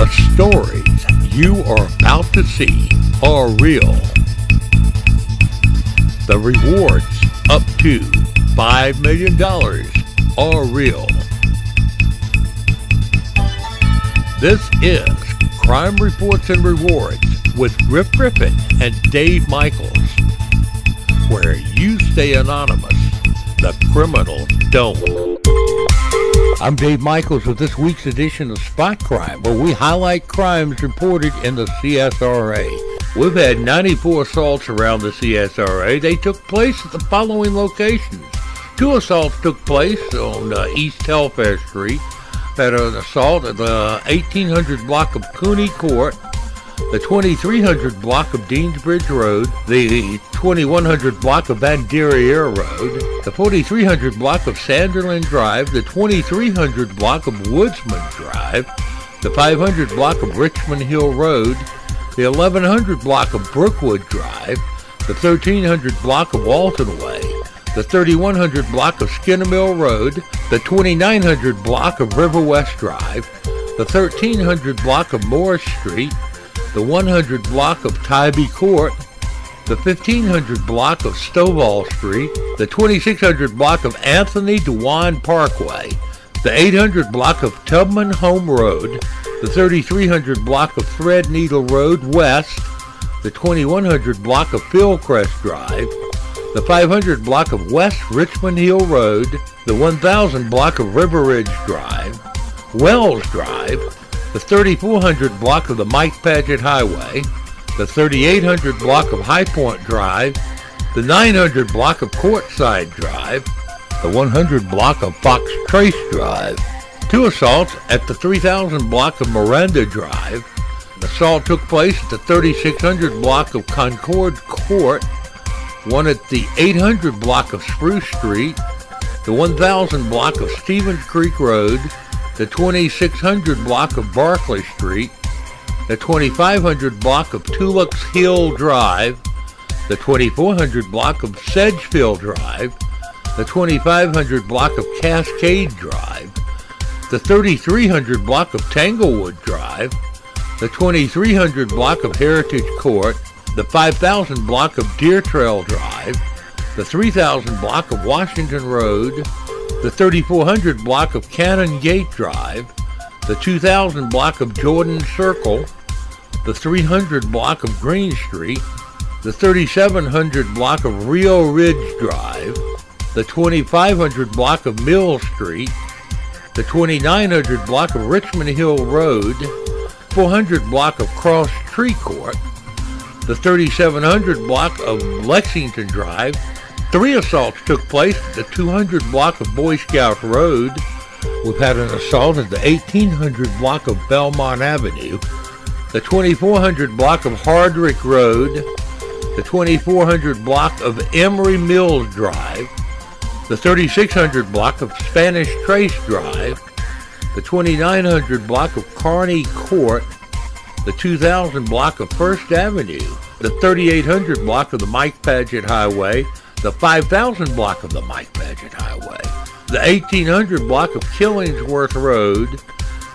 The stories you are about to see are real. The rewards up to $5 million are real. This is Crime Reports and Rewards with Rick Griffin and Dave Michaels, where you stay anonymous, the criminals don't. I'm Dave Michaels with this week's edition of Spot Crime, where we highlight crimes reported in the CSRA. We've had 94 assaults around the CSRA. They took place at the following locations. 2 assaults took place on East Telfair Street. Had an assault at the 1800 block of Cooney Court, the 2300 block of Deansbridge Road, the 2100 block of Van Derriere Road, the 4300 block of Sanderland Drive, the 2300 block of Woodsman Drive, the 500 block of Richmond Hill Road, the 1100 block of Brookwood Drive, the 1300 block of Walton Way, the 3100 block of Skinner Road, the 2900 block of River West Drive, the 1300 block of Morris Street, the 100 block of Tybee Court, the 1500 block of Stovall Street, the 2600 block of Anthony DeWine Parkway, the 800 block of Tubman Home Road, the 3300 block of Threadneedle Road West, the 2100 block of Fieldcrest Drive, the 500 block of West Richmond Hill Road, the 1000 block of River Ridge Drive, Wells Drive, the 3400 block of the Mike Paget Highway, the 3800 block of High Point Drive, the 900 block of Courtside Drive, the 100 block of Fox Trace Drive. 2 assaults at the 3000 block of Miranda Drive. An assault took place at the 3600 block of Concord Court, one at the 800 block of Spruce Street, the 1000 block of Stevens Creek Road, the 2600 block of Barclay Street, the 2500 block of Tulips Hill Drive, the 2400 block of Sedgefield Drive, the 2500 block of Cascade Drive, the 3300 block of Tanglewood Drive, the 2300 block of Heritage Court, the 5000 block of Deer Trail Drive, the 3000 block of Washington Road, the 3400 block of Cannon Gate Drive, the 2000 block of Jordan Circle, the 300 block of Green Street, the 3700 block of Rio Ridge Drive, the 2500 block of Mill Street, the 2900 block of Richmond Hill Road, 400 block of Cross Tree Court, the 3700 block of Lexington Drive. 3 assaults took place at the 200 block of Boy Scout Road. We've had an assault at the 1800 block of Belmont Avenue, the 2400 block of Hardrick Road, the 2400 block of Emery Mills Drive, the 3600 block of Spanish Trace Drive, the 2900 block of Kearney Court, the 2000 block of First Avenue, the 3800 block of the Mike Paget Highway, the 5000 block of the Mike Paget Highway, the 1800 block of Killingsworth Road,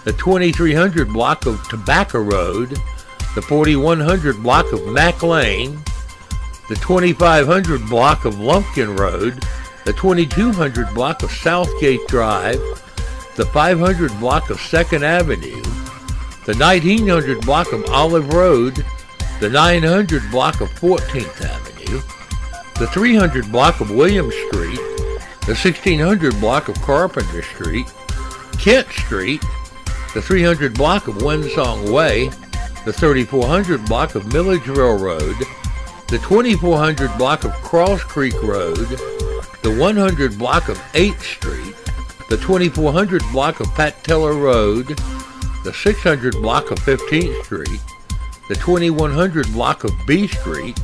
the 2300 block of Tobacco Road, the 4100 block of Mack Lane, the 2500 block of Lumpkin Road, the 2200 block of Southgate Drive, the 500 block of 2nd Avenue, the 1900 block of Olive Road, the 900 block of 14th Avenue, the 300 block of William Street, the 1600 block of Carpenter Street, Kent Street, the 300 block of Winsong Way, the 3400 block of Milledgeville Road, the 2400 block of Cross Creek Road, the 100 block of 8th Street, the 2400 block of Pat Teller Road, the 600 block of 15th Street, the 2100 block of B Street,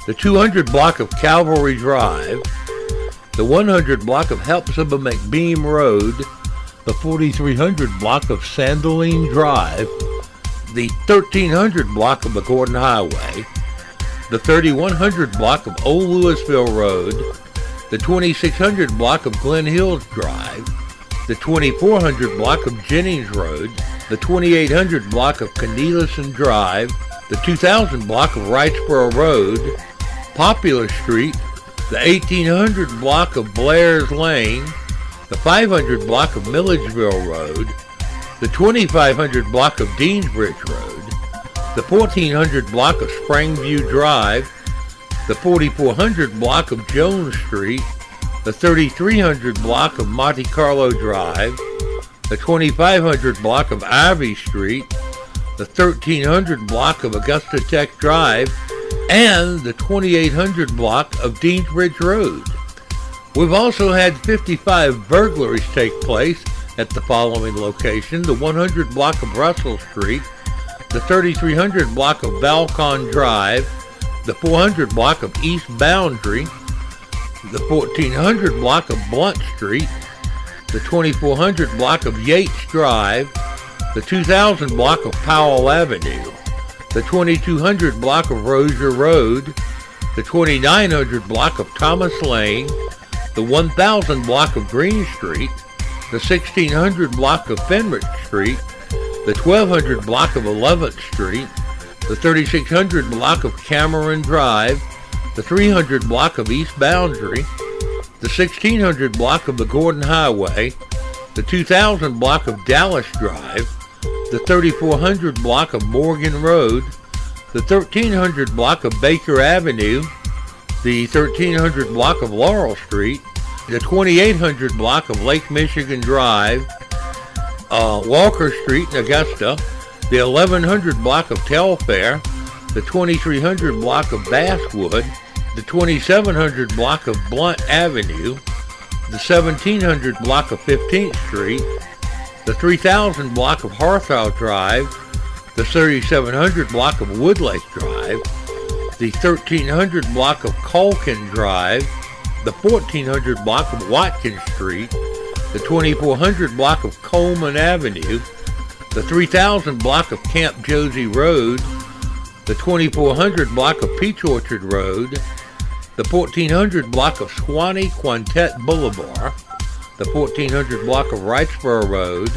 the 200 block of Calvary Drive, the 100 block of Hepzibah McBeam Road, the 4300 block of Sandaline Drive, the 1300 block of the Gordon Highway, the 3100 block of Old Louisville Road, the 2600 block of Glen Hills Drive, the 2400 block of Jennings Road, the 2800 block of Corneliuson Drive, the 2000 block of Wrightsboro Road, Popular Street, the 1800 block of Blair's Lane, the 500 block of Milledgeville Road, the 2500 block of Deansbridge Road, the 1400 block of Springview Drive, the 4400 block of Jones Street, the 3300 block of Monte Carlo Drive, the 2500 block of Ivy Street, the 1300 block of Augusta Tech Drive, and the 2800 block of Deansbridge Road. We've also had 55 burglaries take place at the following location: the 100 block of Russell Street, the 3300 block of Balcon Drive, the 400 block of East Boundary, the 1400 block of Blunt Street, the 2400 block of Yates Drive, the 2000 block of Powell Avenue, the 2200 block of Rozier Road, the 2900 block of Thomas Lane, the 1000 block of Green Street, the 1600 block of Fenwick Street, the 1200 block of 11th Street, the 3600 block of Cameron Drive, the 300 block of East Boundary, the 1600 block of the Gordon Highway, the 2000 block of Dallas Drive, the 3400 block of Morgan Road, the 1300 block of Baker Avenue, the 1300 block of Laurel Street, the 2800 block of Lake Michigan Drive, Walker Street in Augusta, the 1100 block of Telfair, the 2300 block of Basswood, the 2700 block of Blunt Avenue, the 1700 block of 15th Street, the 3000 block of Harthow Drive, the 3700 block of Woodlake Drive, the 1300 block of Culkin Drive, the 1400 block of Watkins Street, the 2400 block of Coleman Avenue, the 3000 block of Camp Josie Road, the 2400 block of Peach Orchard Road, the 1400 block of Swanee Quintet Boulevard, the 1400 block of Wrightsboro Road,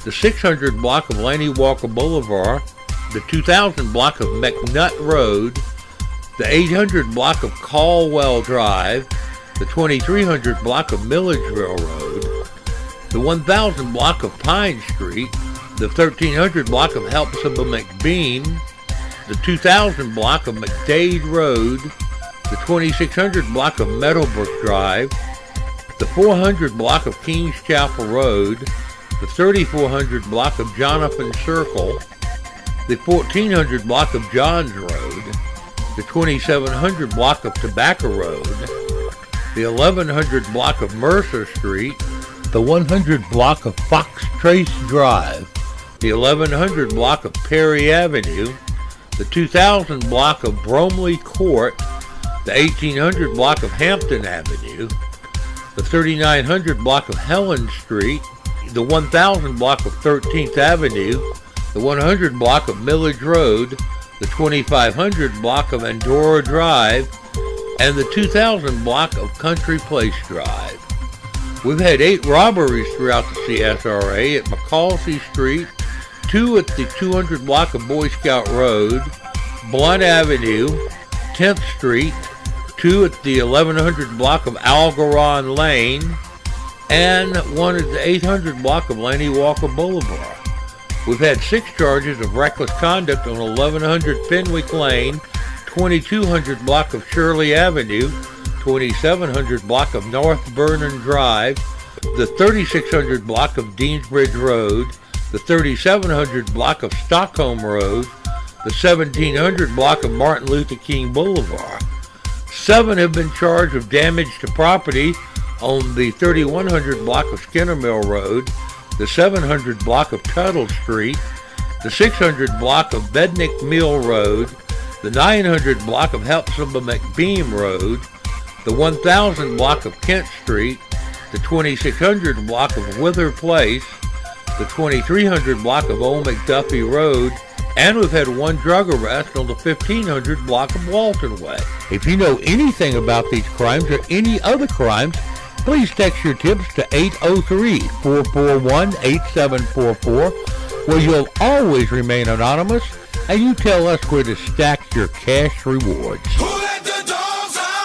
the 600 block of Laney Walker Boulevard, the 2000 block of McNutt Road, the 800 block of Caldwell Drive, the 2300 block of Milledgeville Road, the 1000 block of Pine Street, the 1300 block of Helpsable McBeam, the 2000 block of McDade Road, the 2600 block of Meadowbrook Drive, the 400 block of Kings Chapel Road, the 3400 block of Jonathan Circle, the 1400 block of Johns Road, the 2700 block of Tobacco Road, the 1100 block of Mercer Street, the 100 block of Fox Trace Drive, the 1100 block of Perry Avenue, the 2000 block of Bromley Court, the 1800 block of Hampton Avenue, the 3900 block of Helen Street, the 1000 block of 13th Avenue, the 100 block of Millage Road, the 2500 block of Andorra Drive, and the 2000 block of Country Place Drive. We've had 8 robberies throughout the CSRA at McCalsey Street, 2 at the 200 block of Boy Scout Road, Blunt Avenue, 10th Street, 2 at the 1100 block of Algaron Lane, and 1 at the 800 block of Laney Walker Boulevard. We've had 6 charges of reckless conduct on 1100 Fenwick Lane, 2200 block of Shirley Avenue, 2700 block of North Vernon Drive, the 3600 block of Deansbridge Road, the 3700 block of Stockholm Road, the 1700 block of Martin Luther King Boulevard. 7 have been charged with damage to property on the 3100 block of Skinner Mill Road, the 700 block of Tuttle Street, the 600 block of Bednick Mill Road, the 900 block of Helpsable McBeam Road, the 1000 block of Kent Street, the 2600 block of Wither Place, the 2300 block of Old McDuffie Road, and we've had 1 drug arrest on the 1500 block of Walton Way. If you know anything about these crimes or any other crimes, please text your tips to 803-441-8744 where you'll always remain anonymous and you tell us where to stack your cash rewards.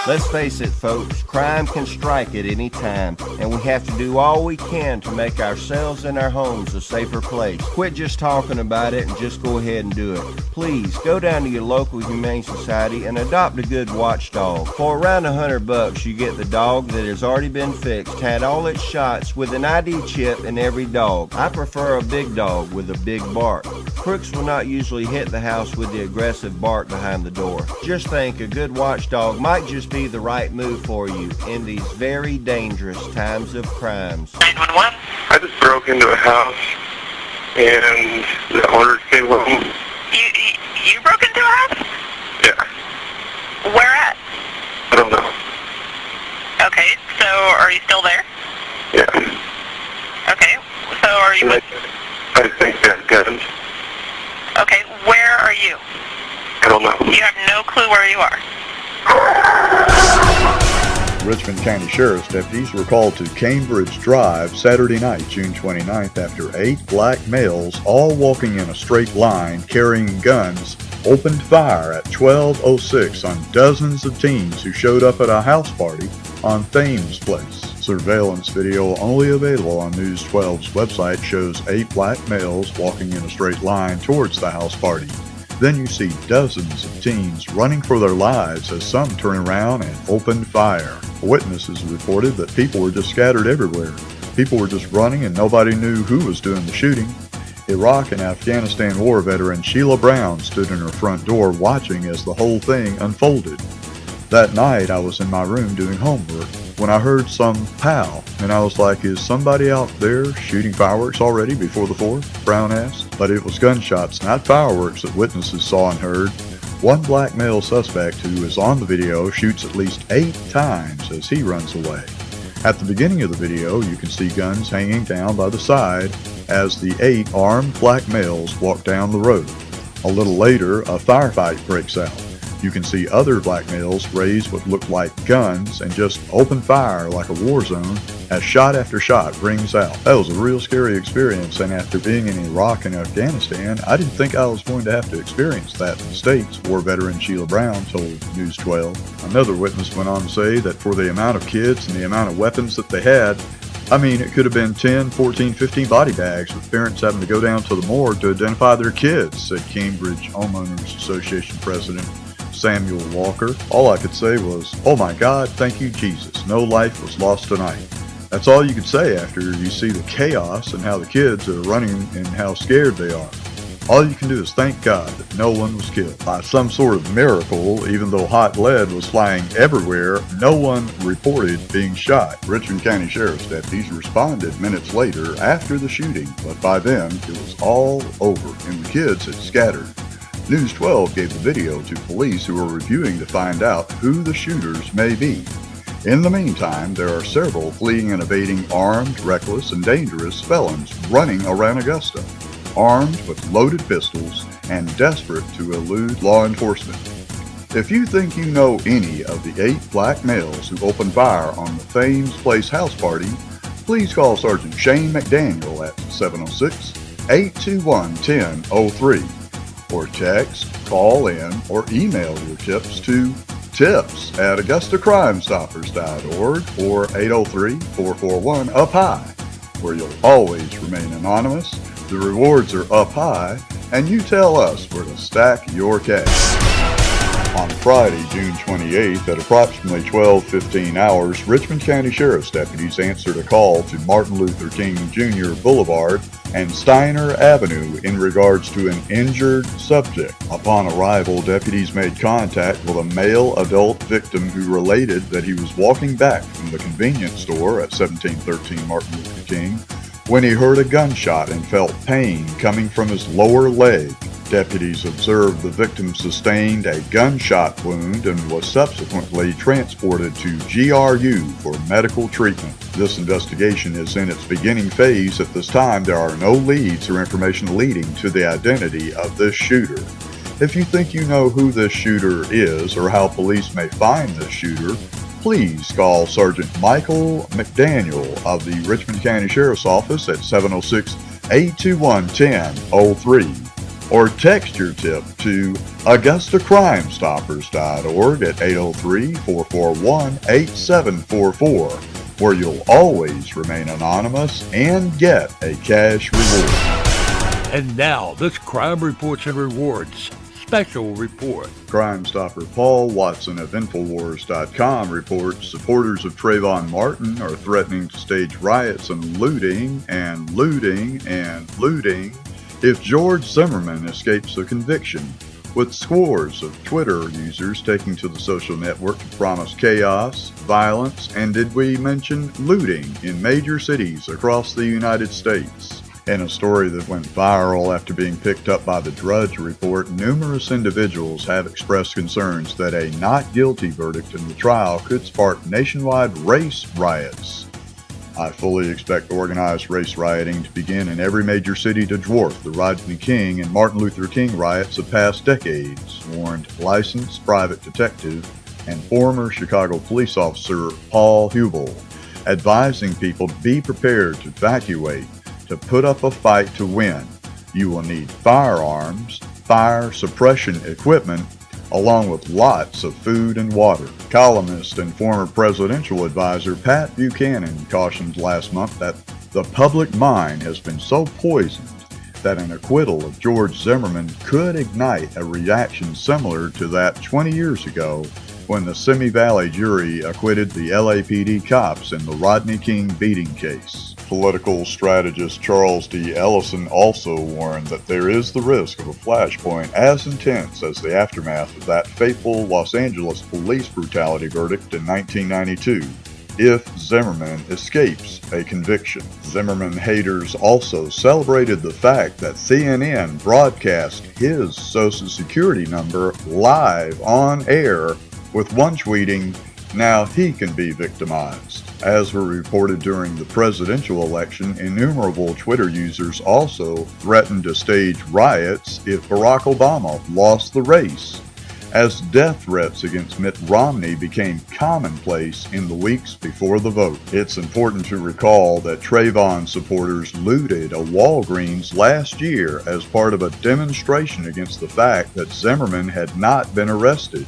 Let's face it, folks, crime can strike at any time, and we have to do all we can to make ourselves and our homes a safer place. Quit just talking about it and just go ahead and do it. Please, go down to your local Humane Society and adopt a good watchdog. For around $100, you get the dog that has already been fixed, had all its shots, with an ID chip in every dog. I prefer a big dog with a big bark. Crooks will not usually hit the house with the aggressive bark behind the door. Just think, a good watchdog might just be the right move for you in these very dangerous times of crimes. 911. I just broke into a house and the owners came home. You broke into a house? Yeah. Where at? I don't know. Okay, so are you still there? Yeah. Okay, so are you... I think they have guns. Okay, where are you? I don't know. You have no clue where you are. Richmond County Sheriff's deputies were called to Cambridge Drive Saturday night, June 29th, after 8 black males, all walking in a straight line carrying guns, opened fire at 12:06 on dozens of teens who showed up at a house party on Thames Place. Surveillance video only available on News 12's website shows 8 black males walking in a straight line towards the house party. Then you see dozens of teens running for their lives as some turn around and open fire. Witnesses reported that people were just scattered everywhere. People were just running and nobody knew who was doing the shooting. Iraq and Afghanistan war veteran Sheila Brown stood in her front door watching as the whole thing unfolded. That night I was in my room doing homework when I heard some pow, and I was like, is somebody out there shooting fireworks already before the 4th? Brown asked. But it was gunshots, not fireworks, that witnesses saw and heard. One black male suspect who is on the video shoots at least 8 times as he runs away. At the beginning of the video, you can see guns hanging down by the side as the 8 armed black males walk down the road. A little later, a firefight breaks out. You can see other black males raise what look like guns and just open fire like a war zone as shot after shot rings out. That was a real scary experience, and after being in Iraq and Afghanistan, I didn't think I was going to have to experience that in the States, war veteran Sheila Brown told News 12. Another witness went on to say that for the amount of kids and the amount of weapons that they had, it could have been 10, 14, 15 body bags with parents having to go down to the morgue to identify their kids, said Cambridge Homeowners Association President Samuel Walker. All I could say was, oh my God, thank you Jesus, no life was lost tonight. That's all you could say after you see the chaos and how the kids are running and how scared they are. All you can do is thank God that no one was killed. By some sort of miracle, even though hot lead was flying everywhere, no one reported being shot. Richmond County Sheriff's deputies responded minutes later after the shooting, but by then it was all over and the kids had scattered. News 12 gave the video to police who are reviewing to find out who the shooters may be. In the meantime, there are several fleeing and evading armed, reckless, and dangerous felons running around Augusta, armed with loaded pistols and desperate to elude law enforcement. If you think you know any of the 8 black males who opened fire on the Thames Place house party, please call Sergeant Shane McDaniel at 706-821-1003. Or text, call in, or email your tips to tips@AugustaCrimeStoppers.org or 803-441-UP-HIGH, where you'll always remain anonymous, the rewards are up high, and you tell us where to stack your cash. On Friday, June 28th, at approximately 12:15 hours, Richmond County Sheriff's deputies answered a call to Martin Luther King Jr. Boulevard and Steiner Avenue in regards to an injured subject. Upon arrival, deputies made contact with a male adult victim who related that he was walking back from the convenience store at 1713 Martin Luther King when he heard a gunshot and felt pain coming from his lower leg. Deputies observed the victim sustained a gunshot wound and was subsequently transported to GRU for medical treatment. This investigation is in its beginning phase. At this time, there are no leads or information leading to the identity of this shooter. If you think you know who this shooter is or how police may find this shooter, please call Sergeant Michael McDaniel of the Richmond County Sheriff's Office at 706 821-1003 or text your tip to AugustaCrimeStoppers.org at 803-441-8744, where you'll always remain anonymous and get a cash reward. And now, this Crime Reports and Rewards special report. Crime Stopper Paul Watson of Infowars.com reports supporters of Trayvon Martin are threatening to stage riots and looting if George Zimmerman escapes a conviction, with scores of Twitter users taking to the social network to promise chaos, violence, and did we mention looting in major cities across the United States. In a story that went viral after being picked up by the Drudge Report, numerous individuals have expressed concerns that a not guilty verdict in the trial could spark nationwide race riots. I fully expect organized race rioting to begin in every major city to dwarf the Rodney King and Martin Luther King riots of past decades, warned licensed private detective and former Chicago police officer Paul Hubel, advising people to be prepared to evacuate, to put up a fight to win. You will need firearms, fire suppression equipment, along with lots of food and water. Columnist and former presidential advisor Pat Buchanan cautioned last month that the public mind has been so poisoned that an acquittal of George Zimmerman could ignite a reaction similar to that 20 years ago when the Simi Valley jury acquitted the LAPD cops in the Rodney King beating case. Political strategist Charles D. Ellison also warned that there is the risk of a flashpoint as intense as the aftermath of that fateful Los Angeles police brutality verdict in 1992 if Zimmerman escapes a conviction. Zimmerman haters also celebrated the fact that CNN broadcast his Social Security number live on air, with one tweeting, "Now he can be victimized." As were reported during the presidential election, innumerable Twitter users also threatened to stage riots if Barack Obama lost the race, as death threats against Mitt Romney became commonplace in the weeks before the vote. It's important to recall that Trayvon supporters looted a Walgreens last year as part of a demonstration against the fact that Zimmerman had not been arrested.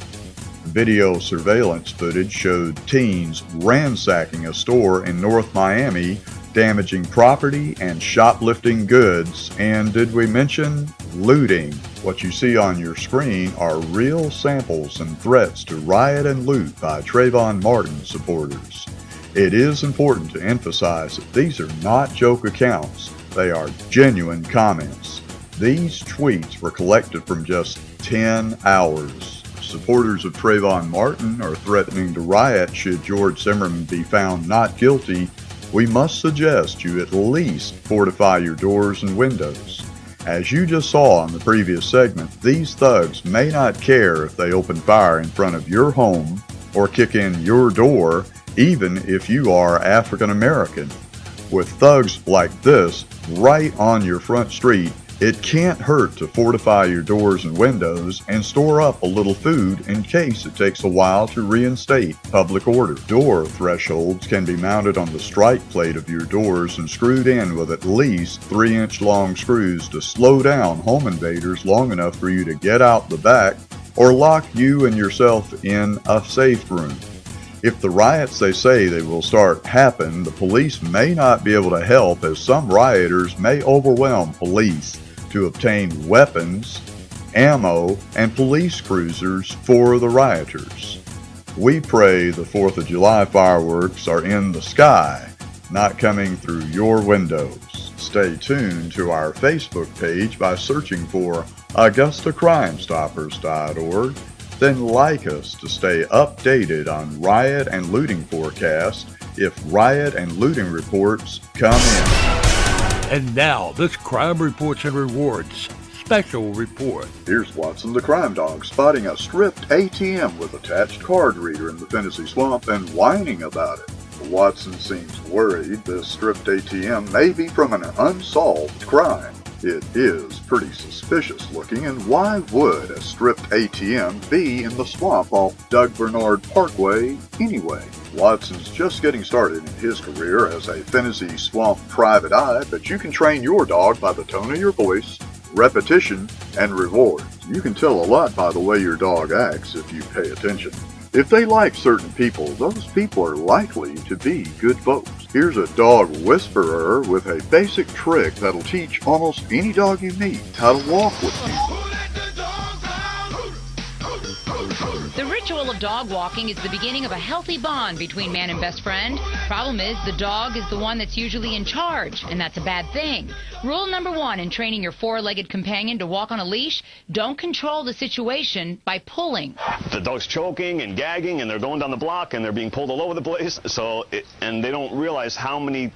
Video surveillance footage showed teens ransacking a store in North Miami, damaging property and shoplifting goods, and did we mention looting? What you see on your screen are real samples and threats to riot and loot by Trayvon Martin supporters. It is important to emphasize that these are not joke accounts, they are genuine comments. These tweets were collected from just 10 hours. Supporters of Trayvon Martin are threatening to riot should George Zimmerman be found not guilty. We must suggest you at least fortify your doors and windows. As you just saw in the previous segment, these thugs may not care if they open fire in front of your home or kick in your door, even if you are African American. With thugs like this right on your front street, it can't hurt to fortify your doors and windows and store up a little food in case it takes a while to reinstate public order. Door thresholds can be mounted on the strike plate of your doors and screwed in with at least 3-inch long screws to slow down home invaders long enough for you to get out the back or lock you and yourself in a safe room. If the riots they say they will start happen, the police may not be able to help, as some rioters may overwhelm police to obtain weapons, ammo, and police cruisers for the rioters. We pray the 4th of July fireworks are in the sky, not coming through your windows. Stay tuned to our Facebook page by searching for AugustaCrimeStoppers.org. Then like us to stay updated on riot and looting forecasts if riot and looting reports come in. And now, this Crime Reports and Rewards special report. Here's Watson the Crime Dog spotting a stripped ATM with attached card reader in the Tennessee swamp and whining about it. Watson seems worried this stripped ATM may be from an unsolved crime. It is pretty suspicious looking, and why would a stripped ATM be in the swamp off Doug Bernard Parkway anyway? Watson's just getting started in his career as a Tennessee Swamp private eye, but you can train your dog by the tone of your voice, repetition, and rewards. You can tell a lot by the way your dog acts if you pay attention. If they like certain people, those people are likely to be good folks. Here's a dog whisperer with a basic trick that'll teach almost any dog you meet how to walk with you. The ritual of dog walking is the beginning of a healthy bond between man and best friend. Problem is, the dog is the one that's usually in charge, and that's a bad thing. Rule number 1 in training your four-legged companion to walk on a leash, don't control the situation by pulling. The dog's choking and gagging, and they're going down the block, and they're being pulled all over the place, and they don't realize how many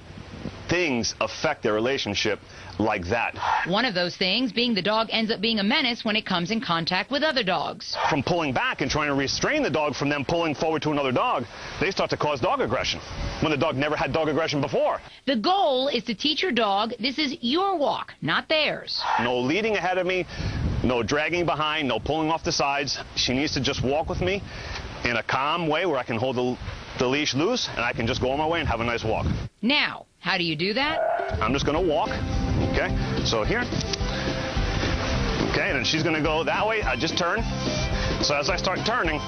things affect their relationship like that. One of those things being the dog ends up being a menace when it comes in contact with other dogs. From pulling back and trying to restrain the dog from them pulling forward to another dog, they start to cause dog aggression when the dog never had dog aggression before. The goal is to teach your dog this is your walk, not theirs. No leading ahead of me, no dragging behind, no pulling off the sides. She needs to just walk with me in a calm way where I can hold the leash loose and I can just go on my way and have a nice walk. Now, how do you do that? I'm just going to walk. Okay, so here. Okay, and then she's going to go that way. I just turn. So as I start turning,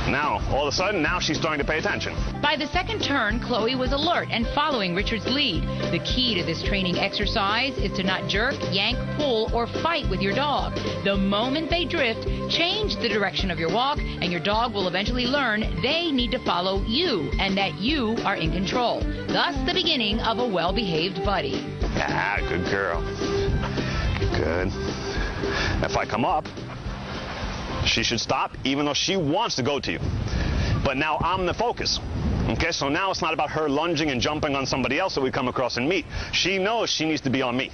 now, all of a sudden, now she's starting to pay attention. By the second turn, Chloe was alert and following Richard's lead. The key to this training exercise is to not jerk, yank, pull, or fight with your dog. The moment they drift, change the direction of your walk, and your dog will eventually learn they need to follow you and that you are in control. Thus, the beginning of a well-behaved buddy. Ah, good girl. Good. If I come up, she should stop, even though she wants to go to you. But now I'm the focus. Okay, so now it's not about her lunging and jumping on somebody else that we come across and meet. She knows she needs to be on me.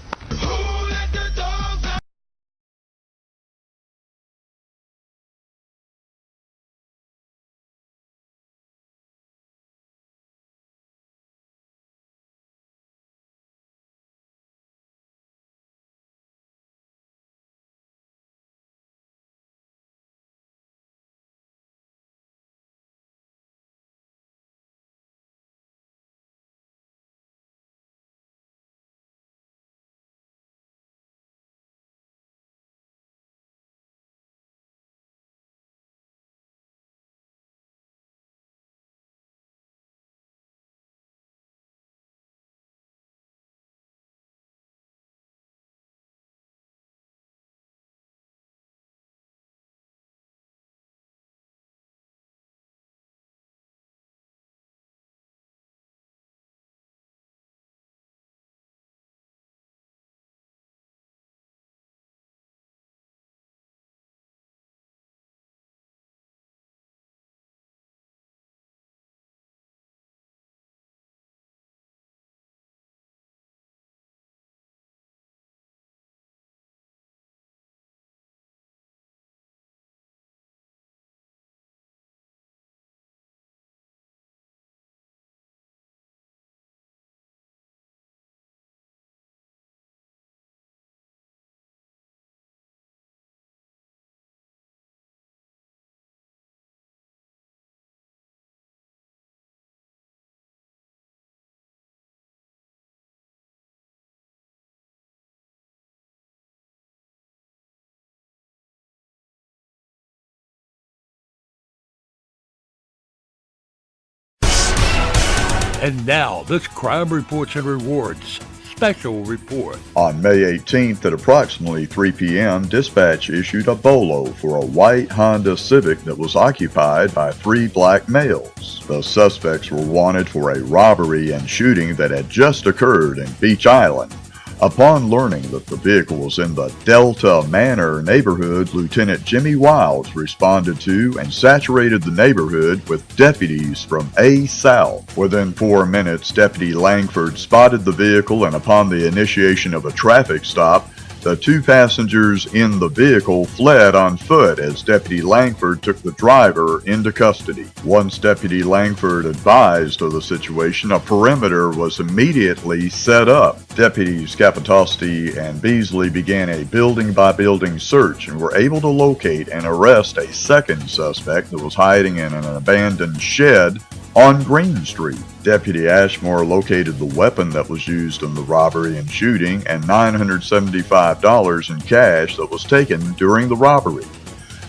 And now, this Crime Reports and Rewards special report. On May 18th at approximately 3 p.m., dispatch issued a bolo for a white Honda Civic that was occupied by 3 black males. The suspects were wanted for a robbery and shooting that had just occurred in Beach Island. Upon learning that the vehicle was in the Delta Manor neighborhood, Lieutenant Jimmy Wilds responded to and saturated the neighborhood with deputies from A South. Within 4 minutes, Deputy Langford spotted the vehicle, and upon the initiation of a traffic stop, The two passengers in the vehicle fled on foot as Deputy Langford took the driver into custody. Once Deputy Langford advised of the situation, a perimeter was immediately set up. Deputies Capitosti and Beasley began a building-by-building search and were able to locate and arrest a second suspect that was hiding in an abandoned shed on Green Street. Deputy Ashmore located the weapon that was used in the robbery and shooting and $975 in cash that was taken during the robbery.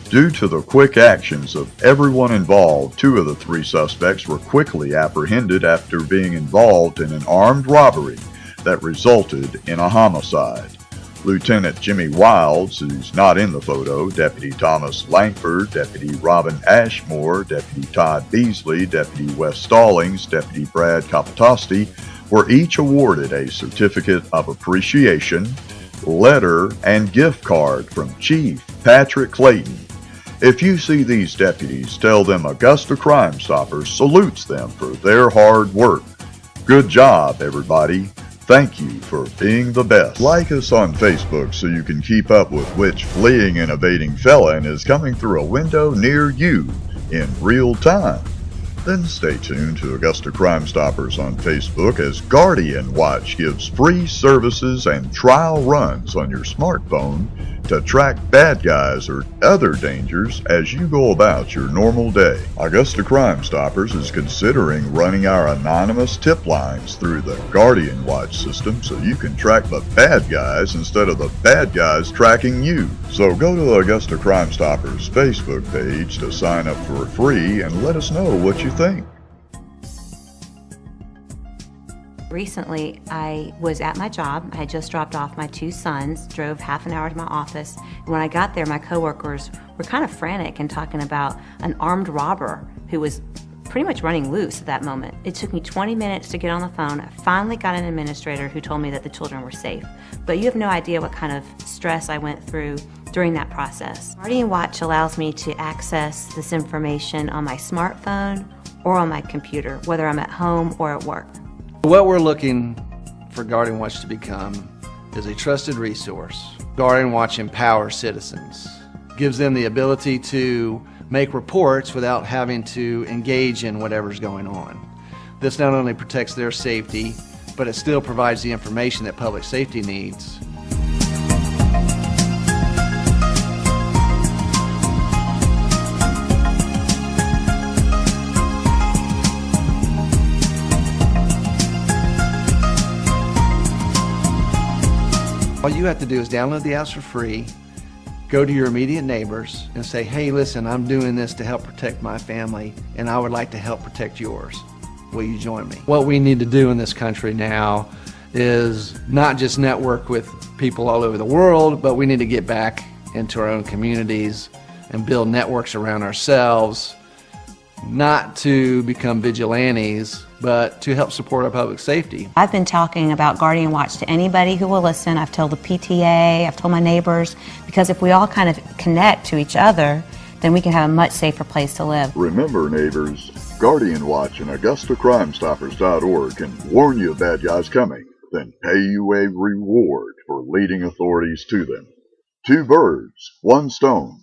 Due to the quick actions of everyone involved, 2 of the 3 suspects were quickly apprehended after being involved in an armed robbery that resulted in a homicide. Lieutenant Jimmy Wilds, who's not in the photo, Deputy Thomas Langford, Deputy Robin Ashmore, Deputy Todd Beasley, Deputy Wes Stallings, Deputy Brad Capitosti were each awarded a certificate of appreciation, letter, and gift card from Chief Patrick Clayton. If you see these deputies, tell them Augusta Crime Stoppers salutes them for their hard work. Good job, everybody. Thank you for being the best. Like us on Facebook so you can keep up with which fleeing and evading felon is coming through a window near you in real time. Then stay tuned to Augusta Crime Stoppers on Facebook as Guardian Watch gives free services and trial runs on your smartphone to track bad guys or other dangers as you go about your normal day. Augusta Crime Stoppers is considering running our anonymous tip lines through the Guardian Watch system so you can track the bad guys instead of the bad guys tracking you. So go to the Augusta Crime Stoppers Facebook page to sign up for free and let us know what you think. Recently, I was at my job. I had just dropped off my 2 sons, drove half an hour to my office. When I got there, my coworkers were kind of frantic and talking about an armed robber who was pretty much running loose at that moment. It took me 20 minutes to get on the phone. I finally got an administrator who told me that the children were safe. But you have no idea what kind of stress I went through during that process. Guardian Watch allows me to access this information on my smartphone or on my computer, whether I'm at home or at work. What we're looking for Guardian Watch to become is a trusted resource. Guardian Watch empowers citizens, gives them the ability to make reports without having to engage in whatever's going on. This not only protects their safety, but it still provides the information that public safety needs. All you have to do is download the apps for free, go to your immediate neighbors and say, hey, listen, I'm doing this to help protect my family and I would like to help protect yours. Will you join me? What we need to do in this country now is not just network with people all over the world, but we need to get back into our own communities and build networks around ourselves, not to become vigilantes, but to help support our public safety. I've been talking about Guardian Watch to anybody who will listen. I've told the PTA, I've told my neighbors, because if we all kind of connect to each other, then we can have a much safer place to live. Remember, neighbors, Guardian Watch and AugustaCrimeStoppers.org can warn you of bad guys coming, then pay you a reward for leading authorities to them. 2 birds, 1 stone.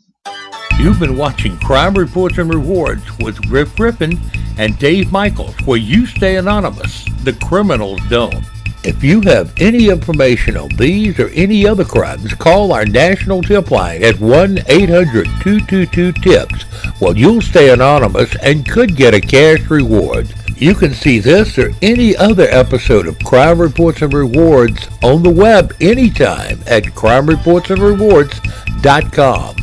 You've been watching Crime Reports and Rewards with Rick Griffin and Dave Michaels, where you stay anonymous. The criminals don't. If you have any information on these or any other crimes, call our national tip line at 1-800-222-TIPS. Well, you'll stay anonymous and could get a cash reward. You can see this or any other episode of Crime Reports and Rewards on the web anytime at crimereportsandrewards.com.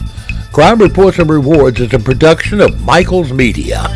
Crime Reports and Rewards is a production of Michaels Media.